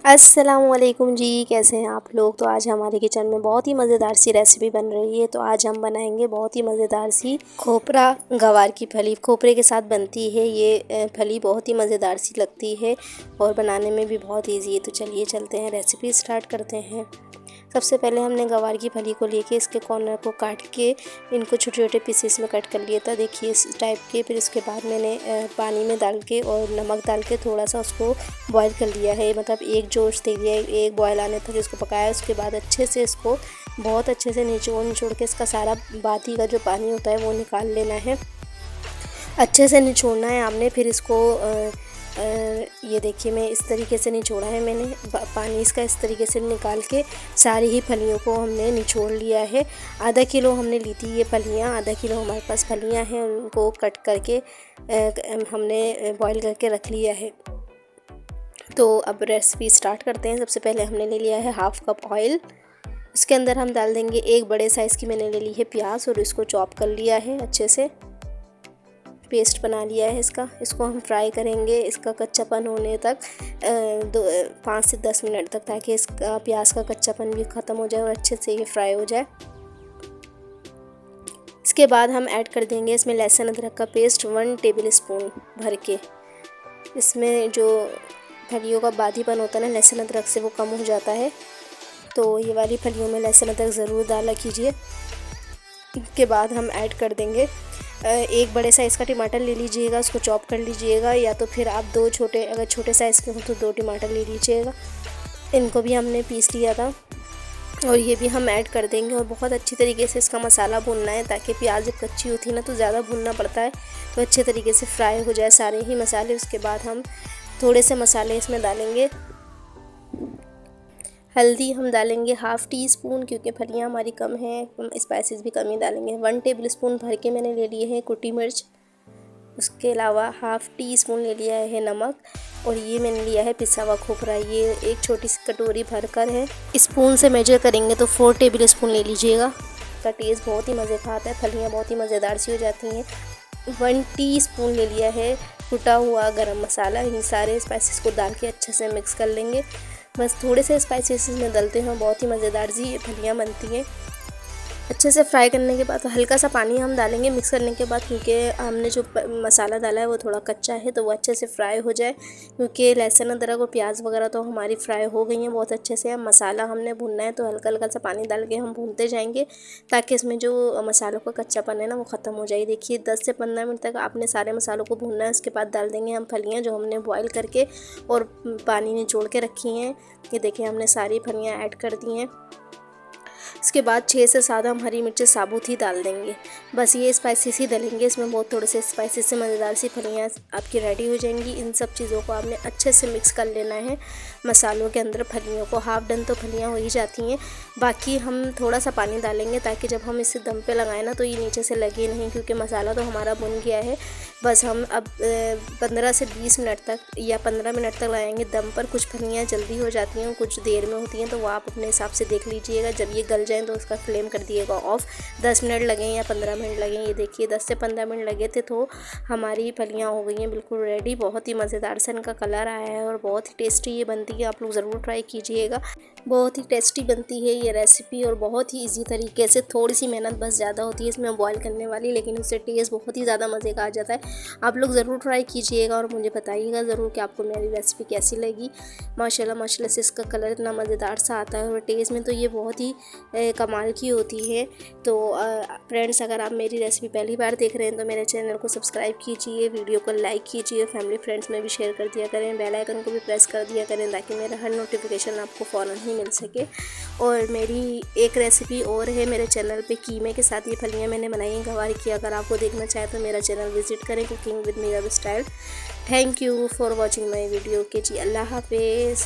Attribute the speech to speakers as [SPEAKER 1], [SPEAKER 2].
[SPEAKER 1] अस्सलामुअलैकुम जी, कैसे हैं आप लोग। तो आज हमारे किचन में बहुत ही मज़ेदार सी रेसिपी बन रही है। तो आज हम बनाएंगे बहुत ही मज़ेदार सी खोपरा गवार की फली। खोपरे के साथ बनती है ये फली, बहुत ही मज़ेदार सी लगती है और बनाने में भी बहुत इजी है। तो चलिए चलते हैं, रेसिपी स्टार्ट करते हैं। सबसे पहले हमने गवार की फली को लेके इसके कॉर्नर को काट के इनको छोटे छोटे पीसेस में कट कर लिया था, देखिए इस टाइप के। फिर उसके बाद मैंने पानी में डाल के और नमक डाल के थोड़ा सा उसको बॉईल कर लिया है, मतलब एक जोश दे दिया, एक बॉयल आने तक इसको पकाया। उसके बाद अच्छे से इसको बहुत अच्छे से निचोड़ के इसका सारा बाती का जो पानी होता है वो निकाल लेना है, अच्छे से निचोड़ना है आपने। फिर इसको ये देखिए मैं इस तरीके से निचोड़ा है मैंने, पानी इसका इस तरीके से निकाल के सारी ही फलियों को हमने निचोड़ लिया है। आधा किलो हमने ली थी ये फलियाँ, आधा किलो हमारे पास फलियाँ हैं, उनको कट करके हमने बॉईल करके रख लिया है। तो अब रेसिपी स्टार्ट करते हैं। सबसे पहले हमने ले लिया है हाफ़ कप ऑयल, इसके अंदर हम डाल देंगे एक बड़े साइज़ की मैंने ले ली है प्याज और इसको चॉप कर लिया है, अच्छे से पेस्ट बना लिया है इसका। इसको हम फ्राई करेंगे इसका कच्चापन होने तक 5 से 10 मिनट तक, ताकि इसका प्याज का कच्चापन भी ख़त्म हो जाए और अच्छे से ये फ्राई हो जाए। इसके बाद हम ऐड कर देंगे इसमें लहसुन अदरक का पेस्ट 1 टेबल स्पून भर के। इसमें जो फलियों का बादीपन होता है ना लहसुन अदरक से, वो कम हो जाता है। तो ये वाली फलियों में लहसुन अदरक ज़रूर डाला कीजिए। इसके बाद हम ऐड कर देंगे एक बड़े साइज़ का टमाटर ले लीजिएगा, उसको चॉप कर लीजिएगा, या तो फिर आप दो छोटे, अगर छोटे साइज़ के हो तो 2 टमाटर ले लीजिएगा। इनको भी हमने पीस लिया था और ये भी हम ऐड कर देंगे और बहुत अच्छी तरीके से इसका मसाला भूनना है, ताकि प्याज जब कच्ची होती है ना तो ज़्यादा भूनना पड़ता है, तो अच्छे तरीके से फ्राई हो जाए सारे ही मसाले। उसके बाद हम थोड़े से मसाले इसमें डालेंगे। हल्दी हम डालेंगे हाफ़ टी स्पून, क्योंकि फलियाँ हमारी कम हैं, स्पाइसेस भी कम ही डालेंगे। 1 टेबल स्पून भर के मैंने ले लिए हैं कुटी मिर्च। उसके अलावा हाफ़ टी स्पून ले लिया है नमक, और ये मैंने लिया है पिसा हुआ खोपरा, ये एक छोटी सी कटोरी भर कर है। स्पून से मेजर करेंगे तो 4 टेबल स्पून ले लीजिएगा, इसका टेस्ट बहुत ही मज़े का आता है, फलियाँ बहुत ही मज़ेदार सी हो जाती हैं। 1 टीस्पून ले लिया है कुटा हुआ गरम मसाला। इन सारे स्पाइसेस को डाल के अच्छे से मिक्स कर लेंगे। बस थोड़े से स्पाइसेस में डालते हैं, बहुत ही मज़ेदार सी ये फलियाँ बनती हैं। अच्छे से फ्राई करने के बाद हल्का सा पानी हम डालेंगे मिक्स करने के बाद, क्योंकि हमने जो मसाला डाला है वो थोड़ा कच्चा है, तो वो अच्छे से फ्राई हो जाए। क्योंकि लहसुन अदरक और प्याज वगैरह तो हमारी फ्राई हो गई हैं बहुत अच्छे से। अब मसाला हमने भूनना है, तो हल्का हल्का सा पानी डाल के हम भूनते जाएंगे, ताकि इसमें जो मसालों का कच्चापन है ना वो ख़त्म हो जाए। देखिए 10 से 15 मिनट तक आपने सारे मसालों को भूनना है। उसके बाद डाल देंगे हम फलियाँ जो हमने बॉयल करके और पानी निचोड़ के रखी हैं। ये देखिए हमने सारी फलियाँ ऐड कर दी हैं। इसके बाद 6 से 7 हम हरी मिर्चें साबुत ही डाल देंगे। बस ये स्पाइसेस ही डालेंगे इसमें, बहुत थोड़े से स्पाइसेस से मज़ेदार सी फलियाँ आपकी रेडी हो जाएंगी। इन सब चीज़ों को आपने अच्छे से मिक्स कर लेना है मसालों के अंदर फलियों को। हाफ़ डन तो फलियाँ हो ही जाती हैं, बाकी हम थोड़ा सा पानी डालेंगे, ताकि जब हम इसे दम पे लगाएं ना तो ये नीचे से लगे नहीं, क्योंकि मसाला तो हमारा भुन गया है। बस हम अब 15 से 20 मिनट तक या 15 मिनट तक लगाएंगे दम पर। कुछ फलियाँ जल्दी हो जाती हैं, कुछ देर में होती हैं, तो वो आप अपने हिसाब से देख लीजिएगा। जब ये गल जाएँ तो उसका फ्लेम कर दिएगा ऑफ़। 10 मिनट लगें या 15 मिनट लगें, ये देखिए 10 से 15 मिनट लगे थे तो हमारी फलियाँ हो गई हैं बिल्कुल रेडी। बहुत ही मज़ेदार सा इनका कलर आया है और बहुत ही टेस्टी ये बनती है, आप लोग ज़रूर ट्राई कीजिएगा। बहुत ही टेस्टी बनती है ये रेसिपी और बहुत ही इजी तरीके से। थोड़ी सी मेहनत बस ज़्यादा होती है इसमें बॉईल करने वाली, लेकिन उससे टेस्ट बहुत ही ज़्यादा मज़े का आ जाता है। आप लोग ज़रूर ट्राई कीजिएगा और मुझे बताइएगा ज़रूर कि आपको मेरी रेसिपी कैसी लगी। माशाल्लाह माशाल्लाह से इसका कलर इतना मज़ेदार सा आता है और टेस्ट में तो ये बहुत ही कमाल की होती है। तो फ्रेंड्स, अगर आप मेरी रेसिपी पहली बार देख रहे हैं तो मेरे चैनल को सब्सक्राइब कीजिए, वीडियो को लाइक कीजिए, फैमिली फ्रेंड्स में भी शेयर कर दिया करें, बेल आइकन को भी प्रेस कर दिया करें, ताकि मेरा हर नोटिफिकेशन आपको फ़ौरन ही मिल सके। और मेरी एक रेसिपी और है मेरे चैनल पे, कीमे के साथ ये फलियाँ मैंने बनाई हैं गवार की। अगर आपको देखना चाहें तो मेरा चैनल विजिट करें, cooking with Meera style. Thank you for watching my video के जी, अल्लाह हाफिज़।